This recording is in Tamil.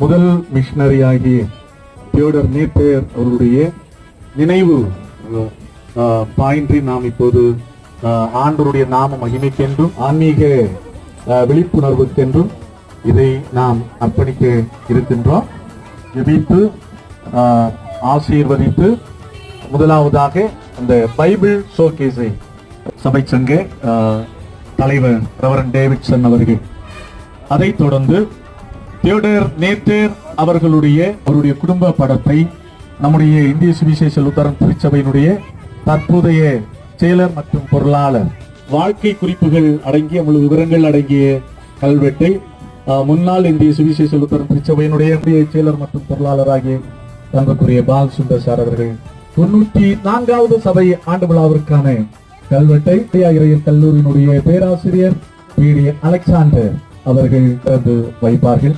முதல் மிஷனரி ஆகிய தியோடர் நேத்தேர் அவருடைய நினைவு பாயின்றி நாம் இப்போது ஆண்டவருடைய நாம மகிமைக்கென்றும் ஆன்மீக விழிப்புணர்வுக்கென்றும் இதை நாம் அர்ப்பணிக்க இருக்கின்றோம். ஜெபித்து ஆசீர்வதித்து முதலாவதாக இந்த பைபிள் ஷோகேஸை சபை சங்க தலைவர் ரெவரண்ட் டேவிட்சன் அவர்கள், அதைத் தொடர்ந்து தியோடர் நேத்தேர் அவருடைய குடும்ப படத்தை நம்முடைய இந்திய சுவிசேஷ லுத்தரன் திருச்சபையினுடைய தற்போதைய செயலர் மற்றும் பொருளாளர் வாழ்க்கை குறிப்புகள் அடங்கிய முழு விவரங்கள் அடங்கிய கல்வெட்டை முன்னாள் இந்திய சுவிசேஷ லுத்தரன் திருச்சபையினுடைய செயலர் மற்றும் பொருளாளர் ஆகிய தங்களுக்குரிய பால் சுந்தர் சார் அவர்கள் 94வது சபை ஆண்டு விழாவிற்கான கல்வெட்டை இறையர் கல்லூரியினுடைய பேராசிரியர் பி.டி. அலெக்சாண்டர் அவர்கள் திறந்து வைப்பார்கள்.